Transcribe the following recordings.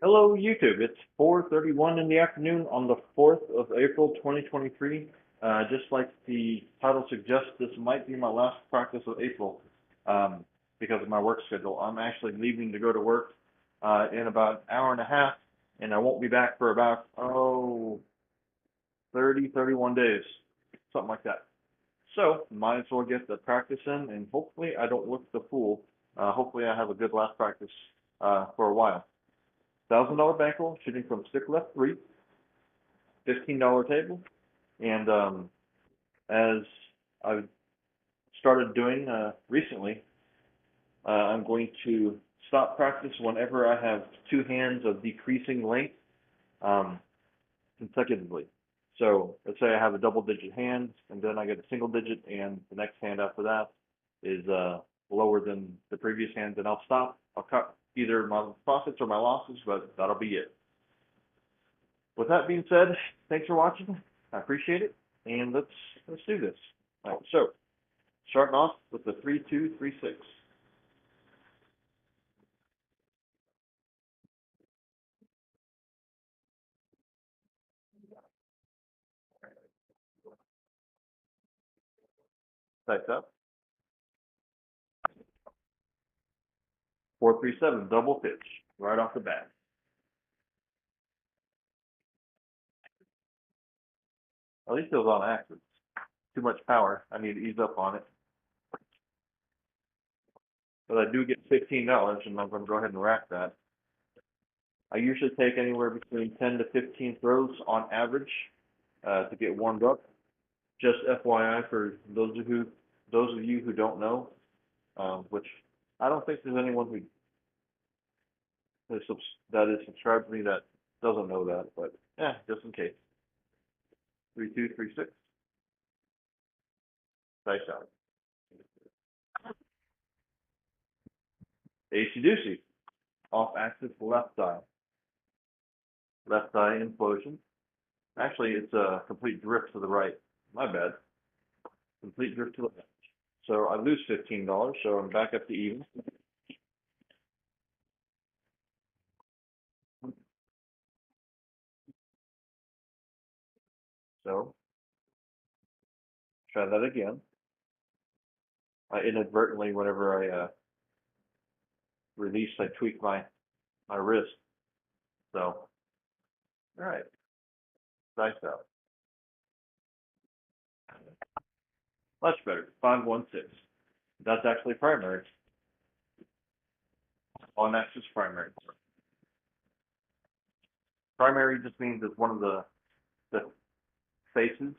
Hello, YouTube. It's 4:31 in the afternoon on the 4th of April, 2023. Just like the title suggests, this might be my last practice of April because of my work schedule. I'm actually leaving to go to work in about an hour and a half, and I won't be back for about, 30, 31 days, something like that. So, might as well get the practice in, and hopefully I don't look the fool. Hopefully I have a good last practice for a while. $1,000 bankroll shooting from stick left 3, $15 table, and as I've started doing recently, I'm going to stop practice whenever I have two hands of decreasing length um, consecutively. So let's say I have a double-digit hand, and then I get a single digit, and the next hand after that is lower than the previous hand, then I'll stop. I'll cut either my profits or my losses, but that'll be it. With that being said, thanks for watching. I appreciate it, and let's do this. All right, so starting off with the 3-2-3-6. Typed up. 4-3-7, double pitch right off the bat. At least it was on axis. Too much power. I need to ease up on it. But I do get $15, and I'm going to go ahead and rack that. I usually take anywhere between 10 to 15 throws on average to get warmed up. Just FYI for those of you who don't know, which I don't think there's anyone that is subscribed to me that doesn't know that, but yeah, just in case. 3-2-3-6. Nice shot. AC-doocy. Off axis left eye. Left eye implosion. Actually, it's a complete drift to the right. My bad. Complete drift to the left. So I lose $15, so I'm back up to even. So try that again. I inadvertently, whenever I release, I tweak my wrist. So, all right, nice out. Much better. 5-1-6. That's actually primary. On axis primary. Primary just means it's one of the faces,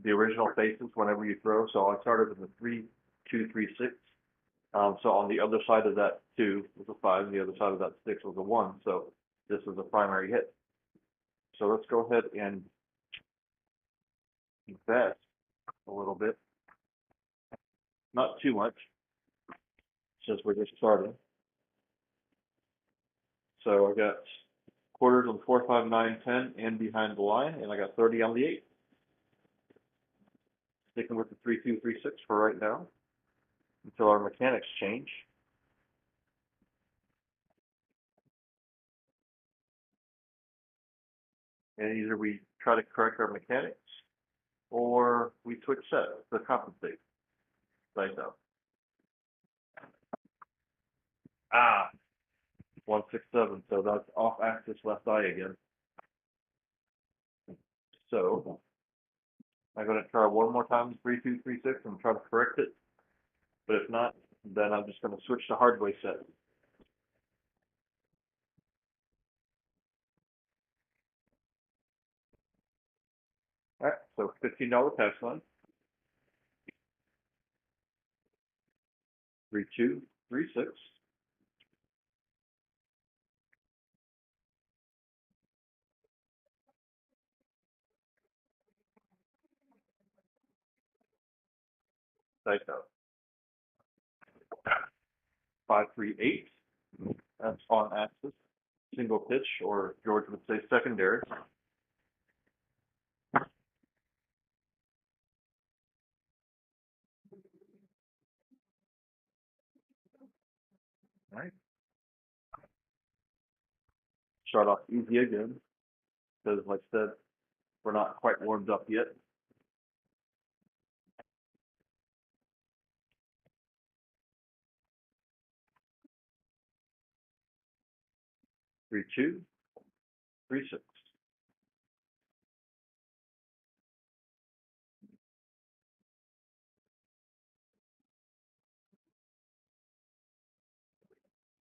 the original faces whenever you throw. So I started with a 3-2-3-6. So on the other side of that 2 was a 5, and the other side of that 6 was a 1. So this is a primary hit. So let's go ahead and invest a little bit. Not too much, since we're just starting. So I got quarters on 4, 5, 9, 10, and behind the line, and I got 30 on the 8. Sticking with the 3-2-3-6 for right now, until our mechanics change. And either we try to correct our mechanics, or we switch sets to compensate. Like that. 1-6-7, so that's off axis left eye again. So I'm going to try one more time 3-2-3-6 and try to correct it. But if not, then I'm just going to switch to hard way set. All right, so $15 pass line. 3-2-3-6. Dice out. 538. That's on axis. Single pitch, or George would say secondary. All right. Start off easy again, because like I said, we're not quite warmed up yet. 3-2, 3-6.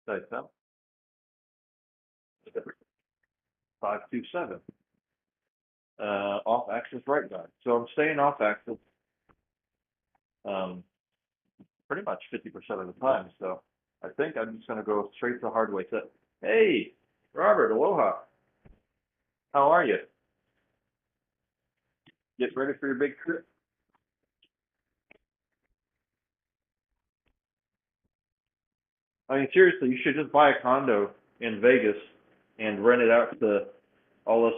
Dice out. 5-2-7. Off axis right guy. So I'm staying off axis um, pretty much 50% of the time. So I think I'm just going to go straight to hardway set. Hey, Robert, aloha. How are you? Get ready for your big trip? I mean, seriously, you should just buy a condo in Vegas and rent it out to all us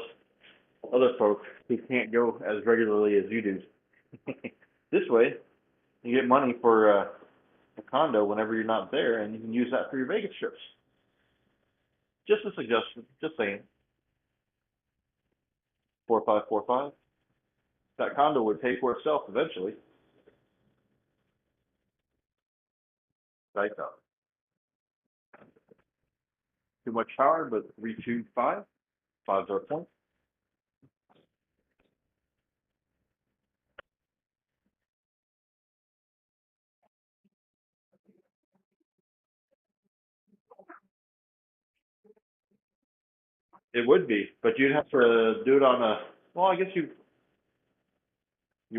other folks who can't go as regularly as you do. This way, you get money for a condo whenever you're not there, and you can use that for your Vegas trips. Just a suggestion. Just saying. 4545. That condo would pay for itself eventually. Right up. Too much power, but 325. Five's our point. It would be, but you'd have to do it on a. Well, I guess you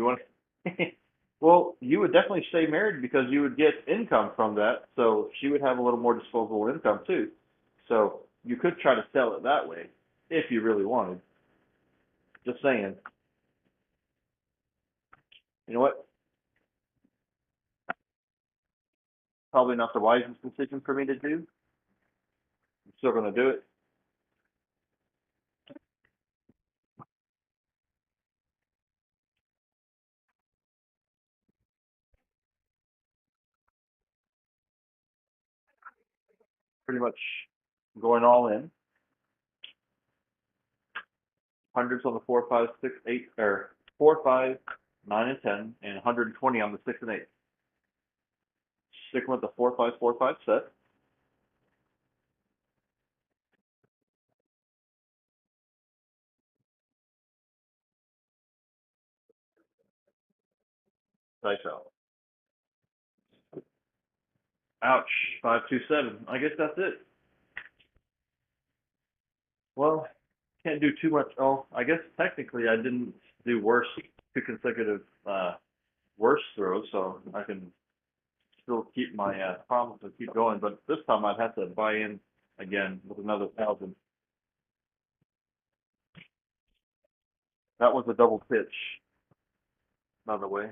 want. Well, you would definitely stay married because you would get income from that. So she would have a little more disposable income too. So you could try to sell it that way if you really wanted. Just saying. You know what? Probably not the wisest decision for me to do. I'm still going to do it. Pretty much going all in. Hundreds on the 4, 5, 6, 8, or 4, 5, 9, and 10, and 120 on the 6 and 8. Sticking with the 4, 5, 4, 5 set. Dice out. Ouch. 527. I guess that's it. Well, can't do too much. Oh, I guess technically I didn't do worse, two consecutive worse throws, so I can still keep my promise and keep going. But this time I'd have to buy in again with another 1,000. That was a double pitch, by the way.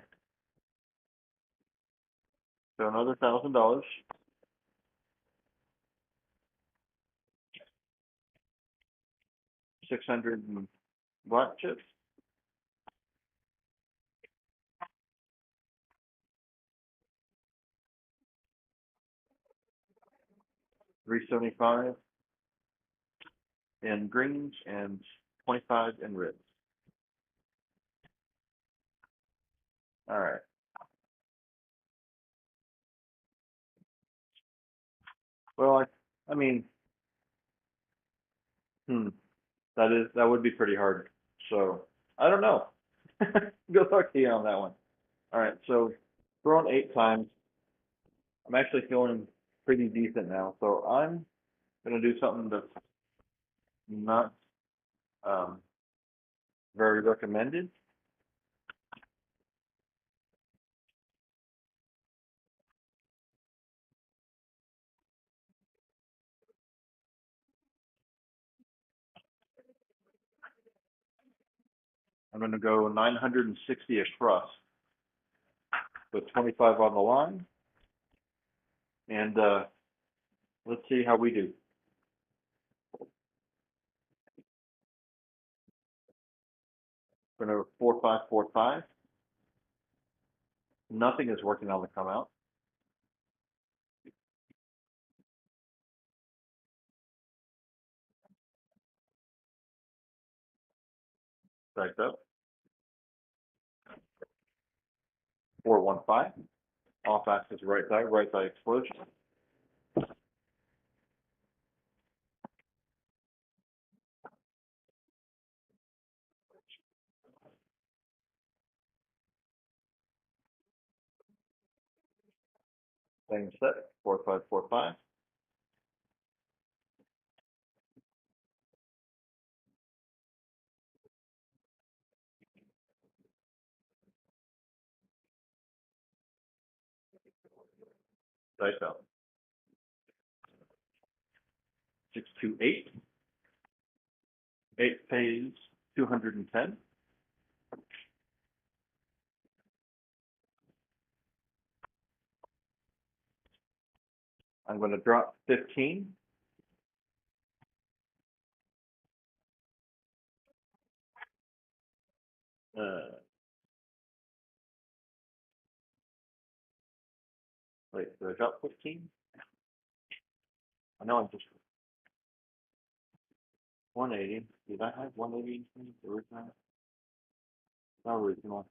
So another $1,000. 600 black chips. 375 in greens and 25 in reds. All right. Well, I mean, hmm, that would be pretty hard. So I don't know. Good luck to you on that one. All right. So throwing 8 times, I'm actually feeling pretty decent now. So I'm gonna do something that's not um, very recommended. I'm gonna go 960 across. with 25 on the line, and let's see how we do. We're going to 4-5-4-5. Nothing is working on the come out. Back up. 4-1-5. Off axis right thigh explosion. Same set. 4-5-4-5. Dice out. 6-2-8. 8 pays 210. I'm going to drop 15. Wait, did I drop 15? I know I'm just 180. Did I have 180 original? Not original.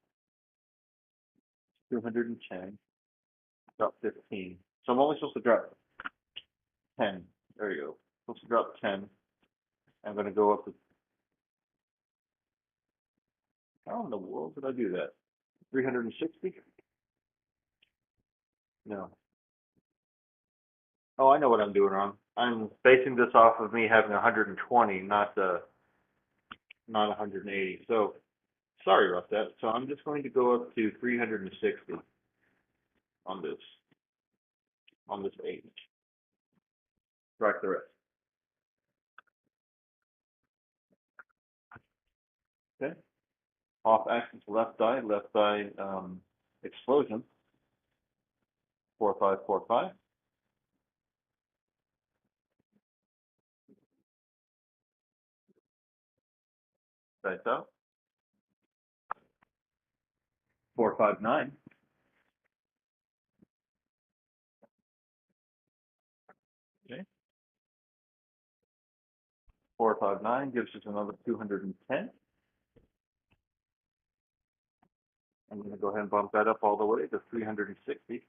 210. Drop 15. So I'm only supposed to drop 10. There you go. Supposed to drop 10. I'm going to go up to. How in the world did I do that? 360? No. Oh, I know what I'm doing wrong. I'm basing this off of me having 120, not 180. So sorry about that. So I'm just going to go up to 360 on this 8. Strike the rest. Okay. Off axis left thigh explosion. 4-5-4-5. Dice out. 4-5-9. Okay. 4-5-9 gives us another 210. I'm going to go ahead and bump that up all the way to 360.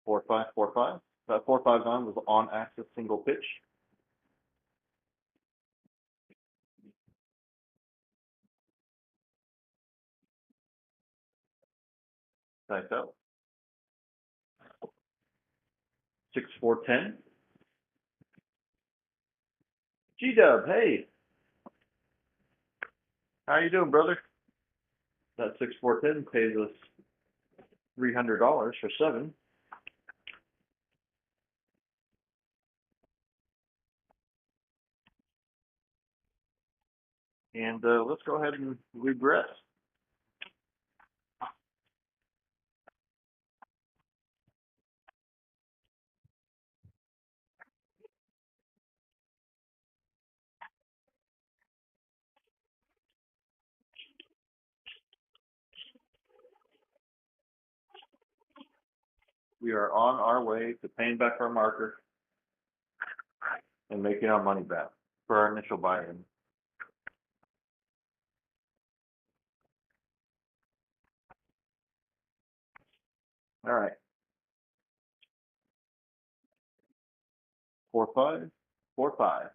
4-5-4-5. That 4-5-9 was on axis single pitch. Dice out. 6-4-10. G-Dub, hey. How you doing, brother? That 6-4-10 pays us $300 for 7. And let's go ahead and regress. We are on our way to paying back our marker and making our money back for our initial buy-in. All right. 4-5-4-5.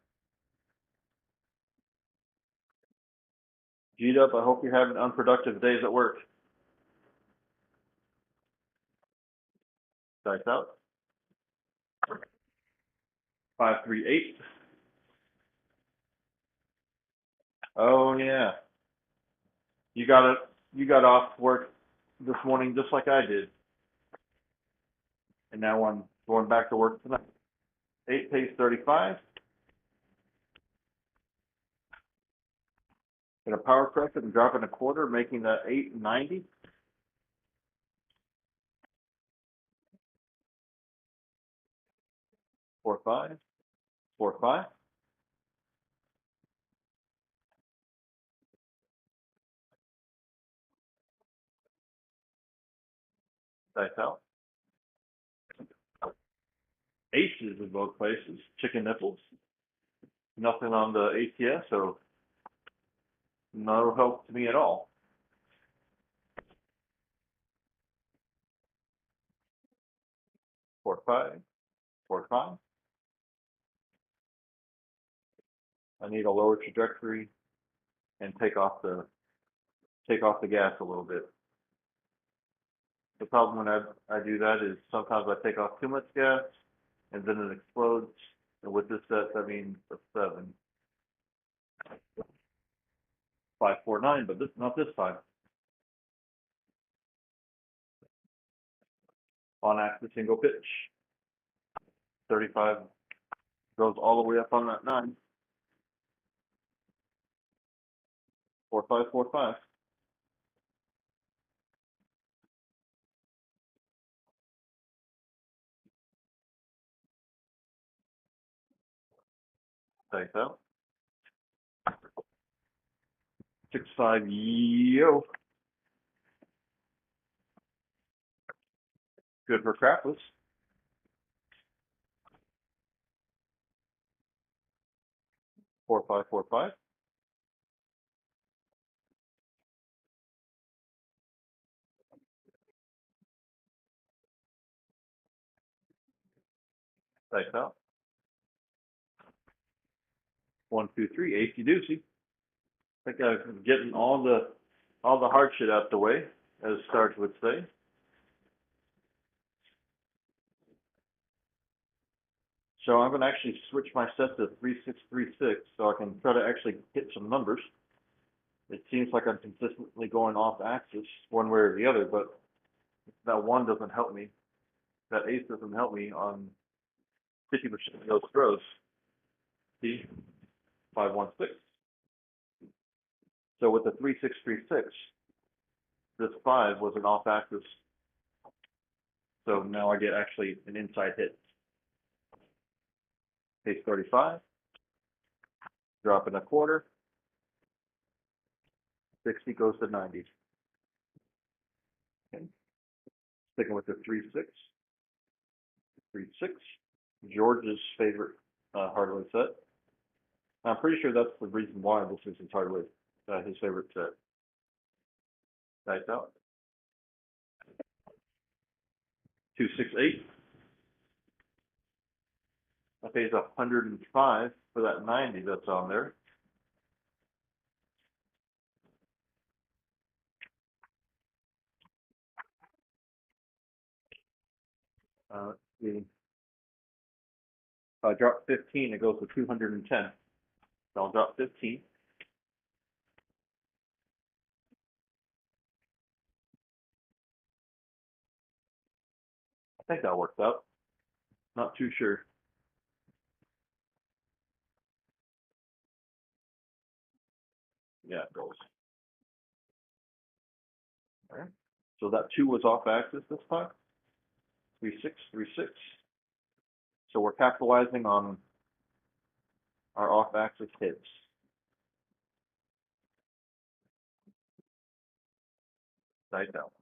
G-Dub, I hope you're having unproductive days at work. Dice out. 5-3-8. Oh yeah. You got off work this morning just like I did. And now I'm going back to work tonight. 8 pays 35. Gonna power correct it and drop in a quarter, making that 8.90. 4, 5, 4, 5. Dice out. Aces in both places. Chicken nipples. Nothing on the ATS, so no help to me at all. 4, 5, 4, 5. I need a lower trajectory and take off the gas a little bit. The problem when I do that is sometimes I take off too much gas and then it explodes. And with this set, that means a 7. 5, 4, 9, but not this time. On axis single pitch. 35 goes all the way up on that 9. 4, 5, 4, 5. Dice out. 6, 5, yo. Good for crapless. 4, 5, 4, 5. Dice out. 1, 2, 3. Acey doocy. I think I'm getting all the hard shit out the way, as Sarge would say. So I'm going to actually switch my set to 3636 so I can try to actually hit some numbers. It seems like I'm consistently going off axis one way or the other, but that 1 doesn't help me. That ace doesn't help me on 50% of those throws. See? 5, 1, 6. So with the 3636, this 5 was an off axis. So now I get actually an inside hit. Ace 35. Dropping a quarter. 60 goes to 90. Okay. Sticking with the 3-6. 3-6. George's favorite hardware set. I'm pretty sure that's the reason why this is his hardware, his favorite set. Dice out. 268. I pays 105 for that 90 that's on there. Let's see. If I drop 15, it goes to 210. So I'll drop 15. I think that worked out. Not too sure. Yeah, it goes. All right. So that 2 was off axis this time. 3-6, 3-6. So we're capitalizing on our off axis hits. Dice out.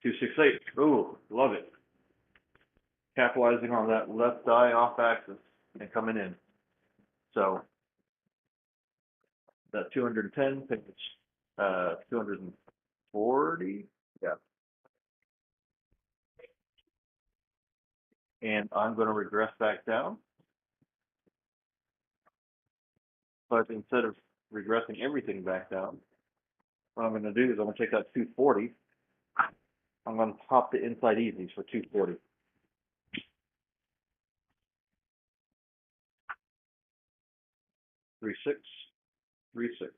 268. Ooh, love it. Capitalizing on that left die off axis and coming in. So that 210 pitch, 240. Yeah. And I'm going to regress back down. But instead of regressing everything back down, what I'm going to do is I'm going to take that 240. I'm going to pop the inside easies for 240. Three six, 3-6.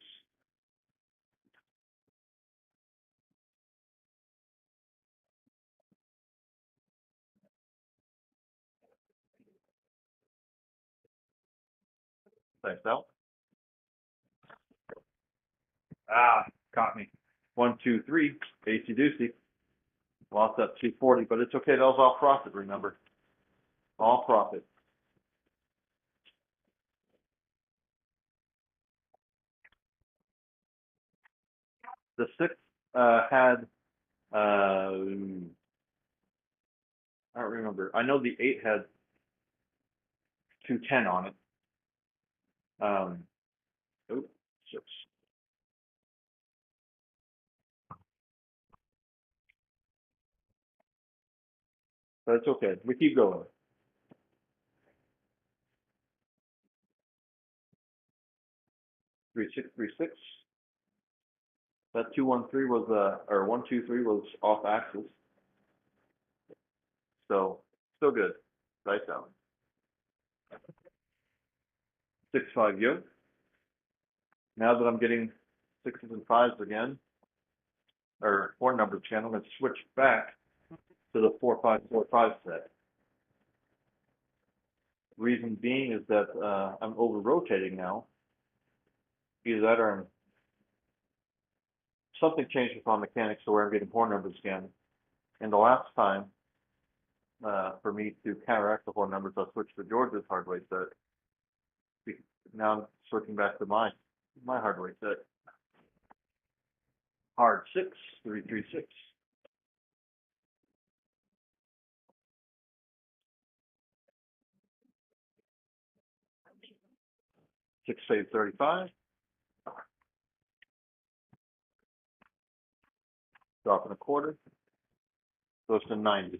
Thanks out. Ah, caught me. 1, 2, 3. Acey doocy. Lost that 240, but it's okay. That was off profit, remember. All profit. The six had I don't remember. I know the eight had 210 on it. Um, oops, six. But it's okay. We keep going. 3636. That 213 was or 123 was off axis. So still good. Right down. 6-5 yoke. Now that I'm getting sixes and fives again, or four number channel, I'm going to switch back to the 4545 set. Reason being is that I'm over rotating now. Either that or something changed with my mechanics to where I'm getting four numbers again. And the last time, for me to counteract the four numbers, I switched to George's hard weight set. Now I'm switching back to my hard weight set. Hard 6-3-3-6. 6-8-35. Dropping a quarter. Goes to 90.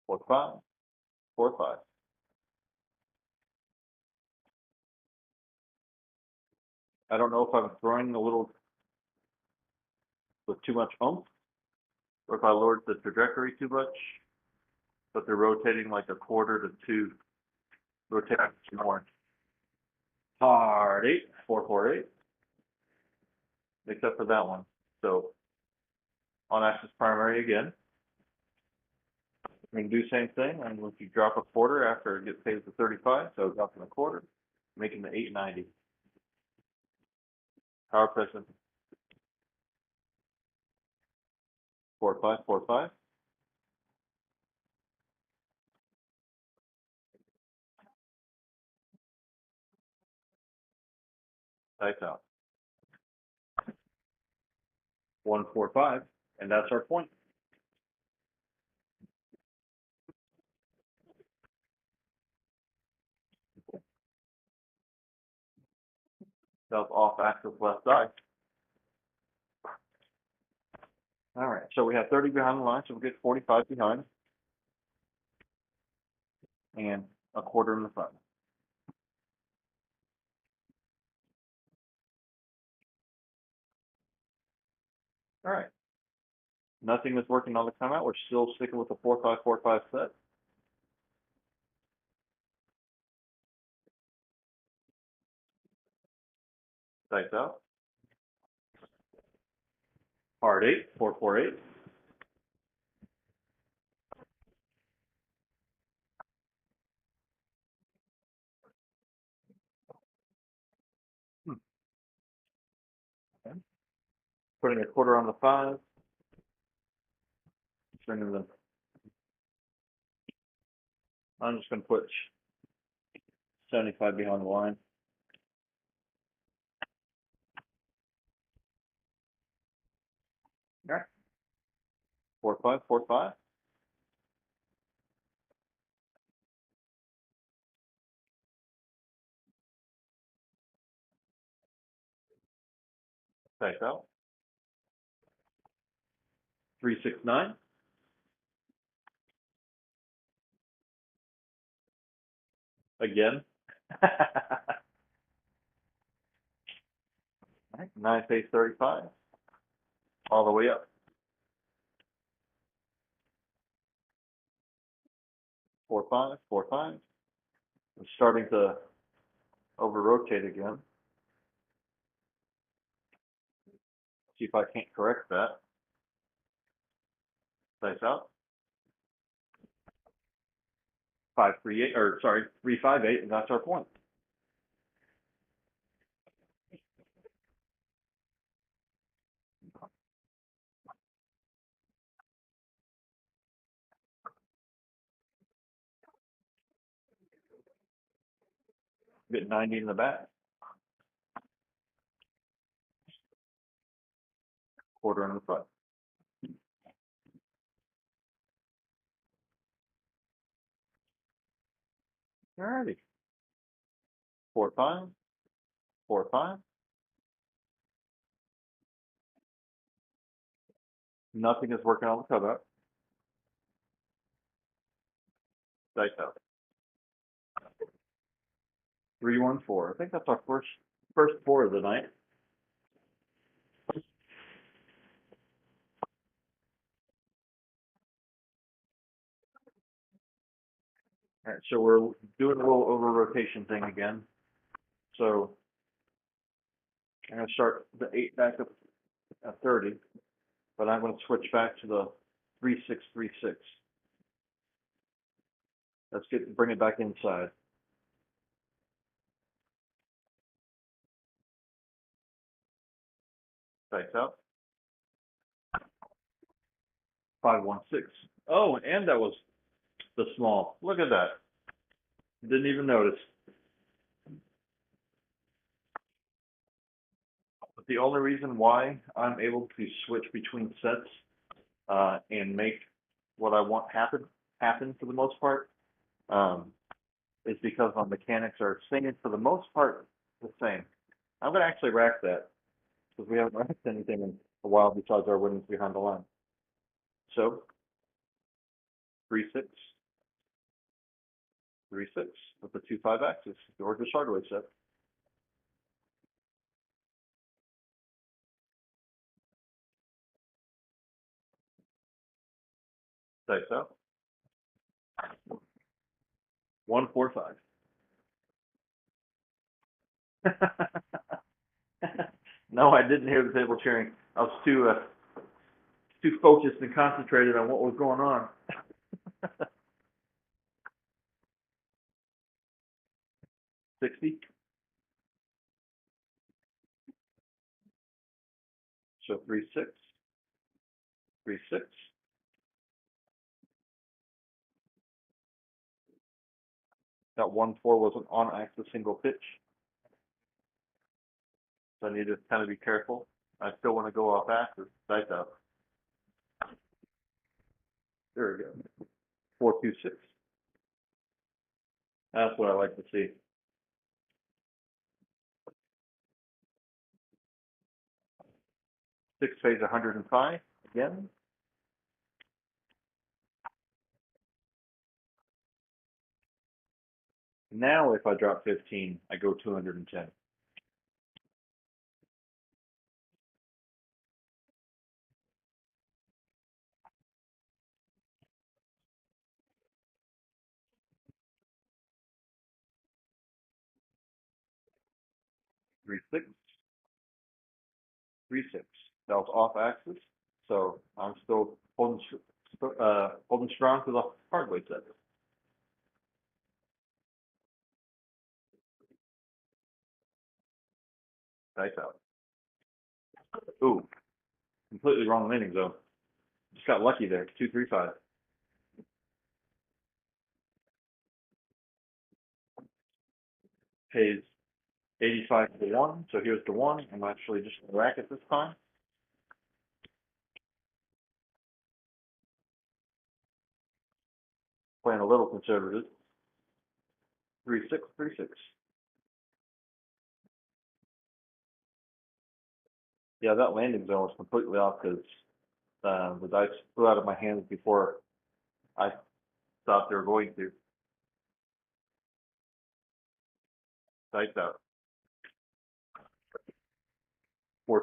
4-5. 4-5. I don't know if I'm throwing a little with too much oomph, or if I lowered the trajectory too much, but they're rotating like a quarter to two, rotating more. Hard 8-4-4-8, except for that one. So on axis primary again. I'm going to do the same thing. I'm going to drop a quarter after it gets paid to 35, so dropping a quarter, making the 890. Power pressing 4-5-4-5. Tights out. 1-4-5, and that's our point. That's off axis left side. All right, so we have 30 behind the line, so we get 45 behind, and a quarter in the front. All right. Nothing is working on the timeout. We're still sticking with the 4-5-4-5 set. Tights out. Hard 8-4-4-8. Okay. Putting a quarter on the 5. Turning the. I'm just going to put 75 behind the line. All right. 4-5-4-5. Tights out. 3-6-9. Again. All right. 9-8-35. All the way up. 4-5-4-5. I'm starting to over rotate again. See if I can't correct that. Tights out. 5-3-8, or sorry, 3-5-8, and that's our point. Get 90 in the back, quarter in the front. Alrighty. 4-5, 4-5. Nothing is working on the cutout. Dice out. 3-1-4. I think that's our first four of the night. All right, so we're doing a little over rotation thing again. So I'm going to start the 8 back up at 30, but I'm going to switch back to the 3-6-3-6. Let's bring it back inside. Dice out. 5-1-6. Oh, and that was the small. Look at that. Didn't even notice. But the only reason why I'm able to switch between sets and make what I want happen for the most part is because my mechanics are staying for the most part the same. I'm going to actually rack that because we haven't racked anything in a while besides our winnings behind the line. So 3-6, 3-6 with the 2-5 axis, or just hardware set. Dice out. 1-4-5. No, I didn't hear the table cheering. I was too focused and concentrated on what was going on. 60. So 3-6, 3-6. That 1-4 was an on axis single pitch. So I need to kind of be careful. I still want to go off axis. Dice out. There we go. 4-2-6. That's what I like to see. Six phase 105 again. Now if I drop 15, I go 210. Three six, 3-6. That was off axis, so I'm still holding strong to the hard way set. Dice out. Ooh, completely wrong landing zone. Just got lucky there. 2-3-5. Pays 85 to 1. So here's the 1. I'm actually just going to rack it this time. Playing a little conservative. 3-6, 3-6. Yeah, that landing zone was completely off because the dice flew out of my hands before I thought they were going to. Dice out. 4-2-6.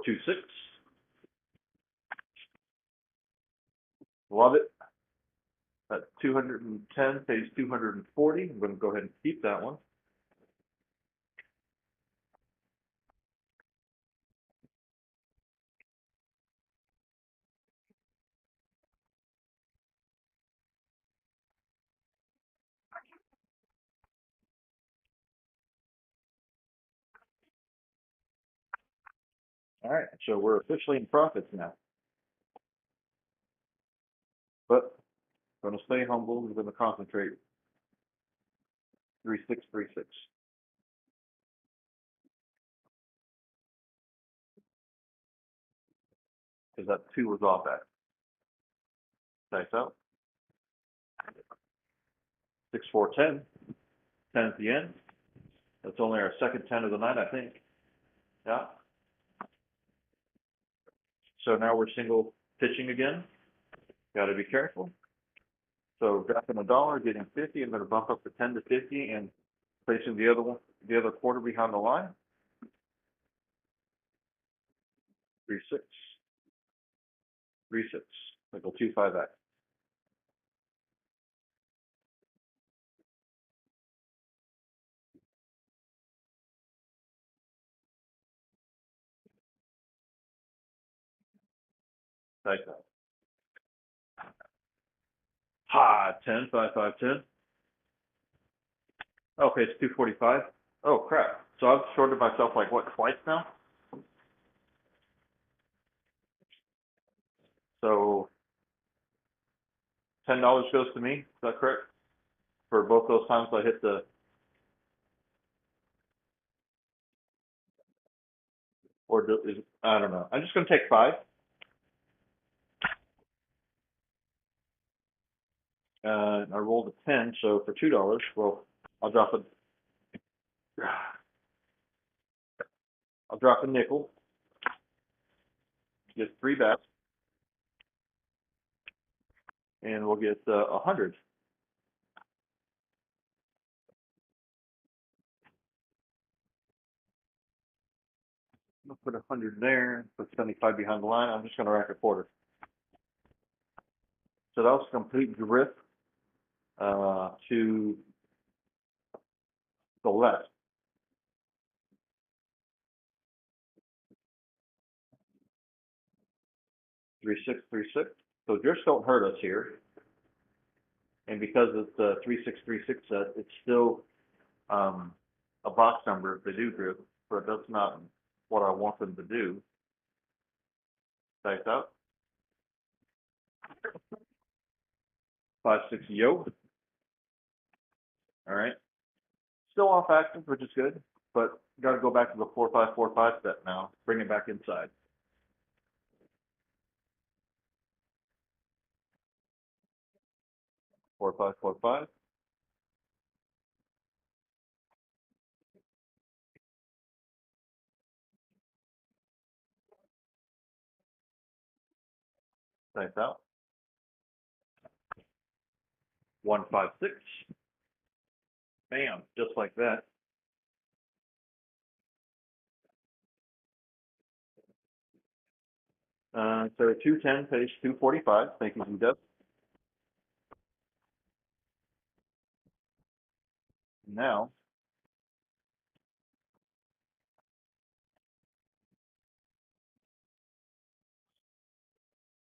Love it. At 210 pays 240. I'm going to go ahead and keep that one. All right, so we're officially in profits now. But I'm going to stay humble. I'm going to concentrate. 3-6, 3-6. because that 2 was off at. Nice out. 6, 4, 10. 10 at the end. That's only our second 10 of the night, I think. Yeah. So now we're single pitching again. Got to be careful. So dropping $1, getting 50. I'm going to bump up to 10 to 50 and placing the other one, the other quarter behind the line. 3, 6. 3, 6. Nickel 2, 5X. Like that. Ha, 10, 5, 5, 10. Okay, it's 245. Oh crap. So I've shorted myself like what, twice now? So $10 goes to me. Is that correct? For both those times I hit the, or is, I don't know. I'm just going to take 5. I rolled a 10, so for $2, well, I'll drop a, I'll drop a nickel, get 3 bets, and we'll get 100. I'll put 100 there, put 75 behind the line. I'm just going to rack a quarter. So that was a complete drift to the left. 3, 6, 3, 6. So drifts don't hurt us here. And because it's a 3, 6, 3, 6 set, it's still a box number if they do drift, but that's not what I want them to do. Dice out. 5, 6, yo. All right. Still off active, which is good, but got to go back to the 4, 5, 4, 5 set now. Bring it back inside. 4, 5, 4, 5. Dice out. 1, 5, 6. Bam, just like that. So 210 pays 245. Thank you, Deb. Now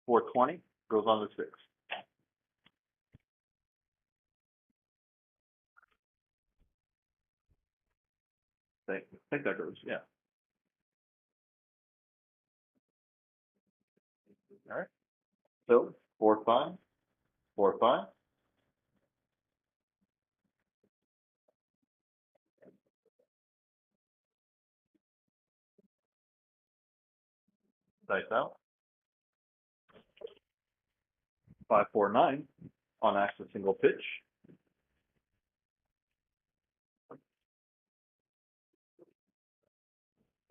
420 goes on to 6. I think that goes, yeah. All right. So 4, 5, 4, 5. Dice out. 5, 4, 9 on axis single pitch.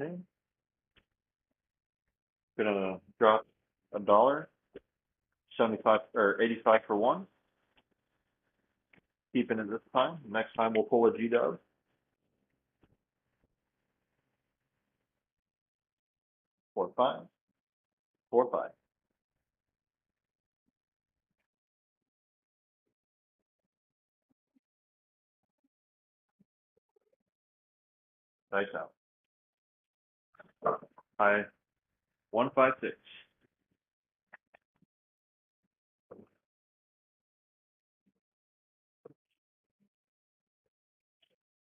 Okay. Gonna drop $1, 75 or 85 for 1. Keeping it this time. Next time we'll pull a G dub. 4, 5, 4, 5. Dice out. High 1, 5, 6.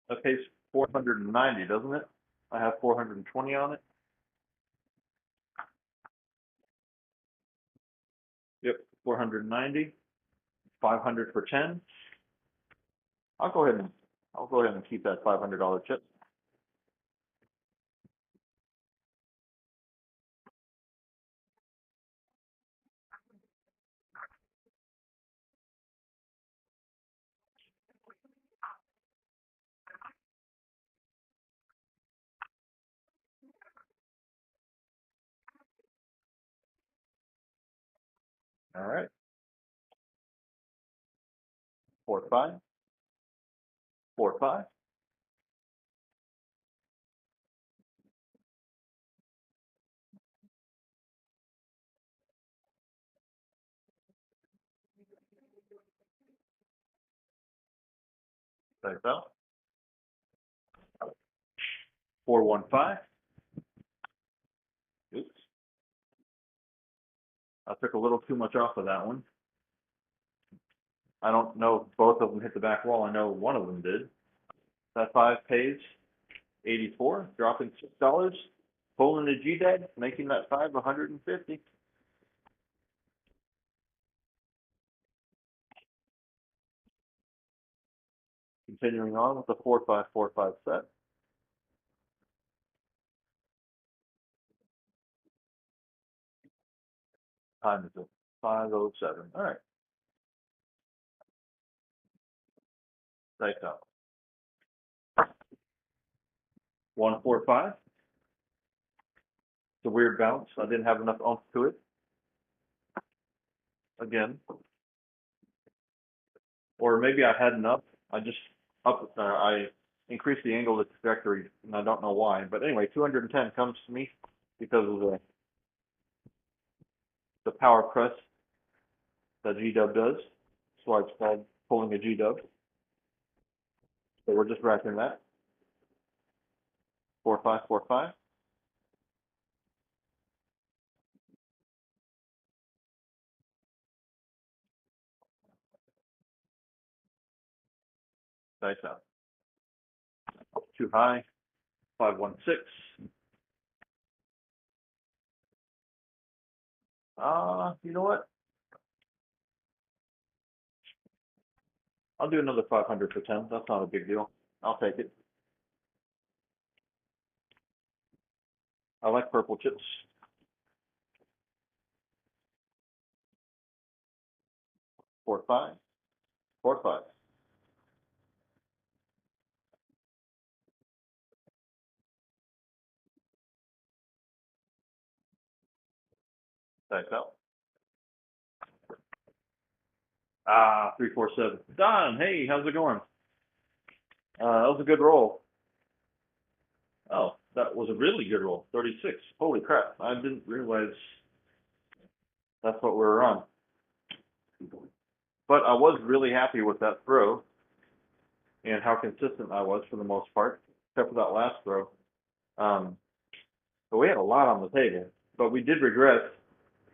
That pays 490, doesn't it? I have 420 on it. Yep, 490. 500 for 10. I'll go ahead and keep that $500 chip. All right. 4, 5, 4, 5. Like that. 4, 1, 5. Oops. I took a little too much off of that one. I don't know if both of them hit the back wall. I know one of them did. That 5 pays 84, dropping $6. Pulling the G-Dad, making that 5 150. Continuing on with the 4 5 4 5 set. Time is 5:07. All right. Dice out. 1 4 5. It's a weird bounce. I didn't have enough oomph to it. Again. Or maybe I had enough. I just I increased the angle of the trajectory, and I don't know why. But anyway, 210 comes to me because of the power press that G-Dub does. That's why it's called pulling a G-Dub. So we're just racking that. 4 5 4 5. Dice out. Too high. 516. You know what? I'll do another 500 for 10. That's not a big deal. I'll take it. I like purple chips. 4 5 4 5. Dice out. 347. Don, hey, how's it going? That was a good roll. Oh, that was a really good roll. 36. Holy crap. I didn't realize that's what we were on. But I was really happy with that throw and how consistent I was for the most part, except for that last throw. Um, but we had a lot on the table, but we did regress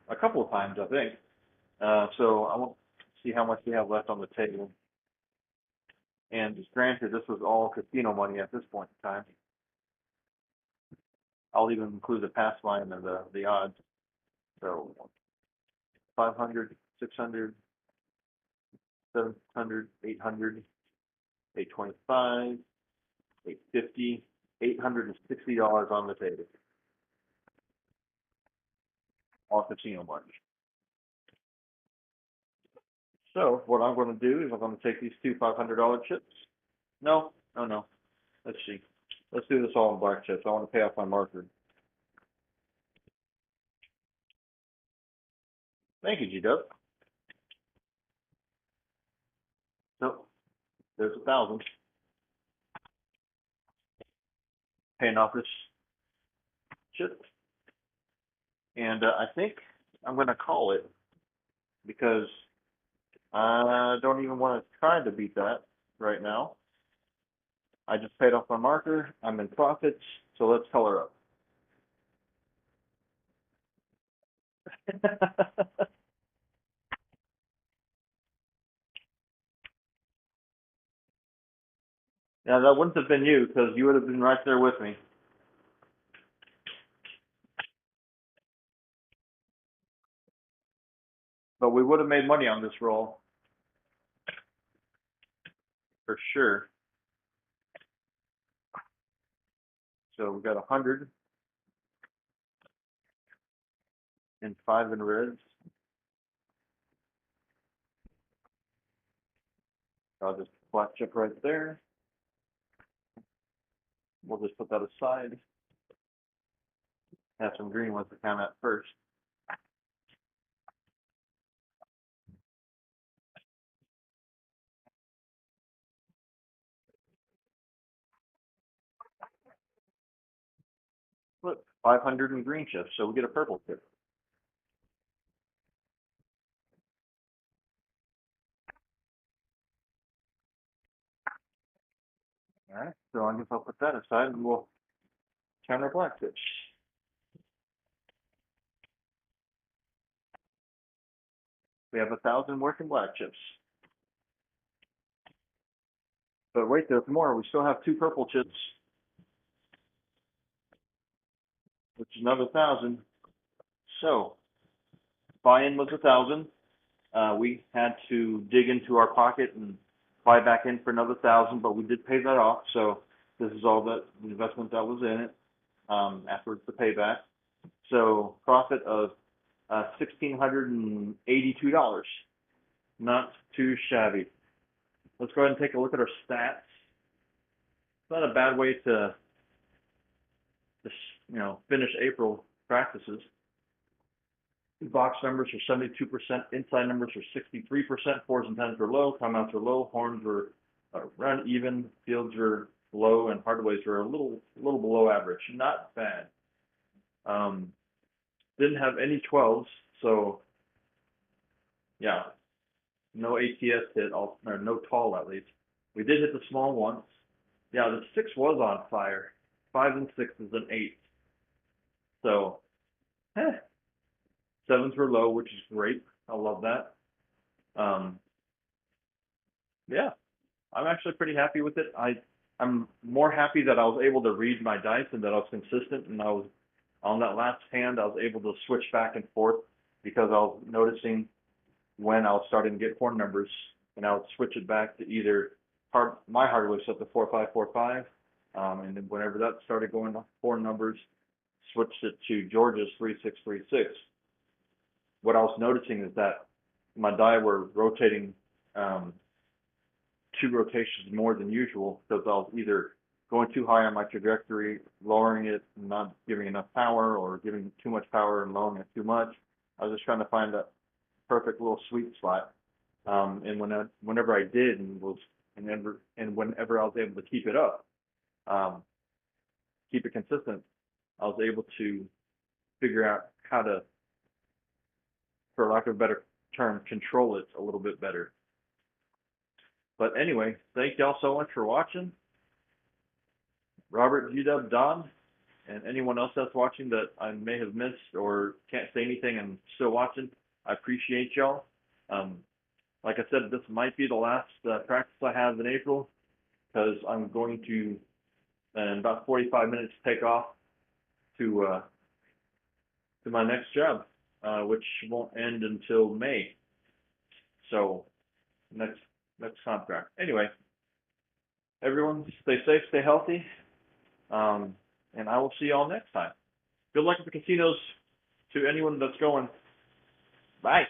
a couple of times, I think. So I want to see how much we have left on the table. And just granted, this was all casino money at this point in time. I'll even include the pass line and the odds. So 500, 600, 700, 800, 825, 850, $860 on the table. All casino money. So what I'm going to do is I'm going to take these two $500 chips. No, no, no. Let's see. Let's do this all in black chips. I want to pay off my marker. Thank you, G-Dub. So there's 1,000. Paying off this chip. And I think I'm going to call it because I don't even want to try to beat that right now. I just paid off my marker. I'm in profits, so let's color up. Yeah, that wouldn't have been you because you would have been right there with me. But we would have made money on this roll for sure. So we got 100 and 5 in reds. I'll just black chip right there. We'll just put that aside. Have some green ones to count at first. 500 in green chips, so we get a purple chip. All right, so I guess I'll put that aside and we'll count our black chips. We have 1,000 working black chips. But wait, there's more. We still have 2 purple chips, which is another 1,000. So buy-in was 1,000. We had to dig into our pocket and buy back in for another 1,000, but we did pay that off. So this is all the investment that was in it. Afterwards, the payback. So profit of $1,682. Not too shabby. Let's go ahead and take a look at our stats. It's not a bad way to finish April practices. Box numbers are 72%, inside numbers are 63%, fours and tens were low, timeouts were low, horns were around even, fields were low, and hardaways were a little below average. Not bad. Didn't have any 12s, so yeah, no ATS hit, or no tall at least. We did hit the small once. Yeah, the 6 was on fire. 5 and 6 is an 8. So, 7s were low, which is great. I love that. Yeah, I'm actually pretty happy with it. I'm more happy that I was able to read my dice and that I was consistent, and I was on that last hand I was able to switch back and forth because I was noticing when I was starting to get horn numbers, and I would switch it back to either my hardware set to 4545, and then whenever that started going to horn numbers, switched it to Georgia's 3636. What I was noticing is that my die were rotating 2 rotations more than usual because I was either going too high on my trajectory, lowering it, and not giving enough power, or giving too much power and lowering it too much. I was just trying to find that perfect little sweet spot. And whenever I did, and whenever I was able to keep it up, keep it consistent, I was able to figure out how to, for lack of a better term, control it a little bit better. But anyway, thank y'all so much for watching. Robert, UW, Don, and anyone else that's watching that I may have missed or can't say anything and still watching, I appreciate y'all. Like I said, this might be the last practice I have in April because I'm going to, in about 45 minutes, take off to my next job, which won't end until May. So next contract. Anyway, everyone stay safe, stay healthy, and I will see y'all next time. Good luck at the casinos to anyone that's going. Bye.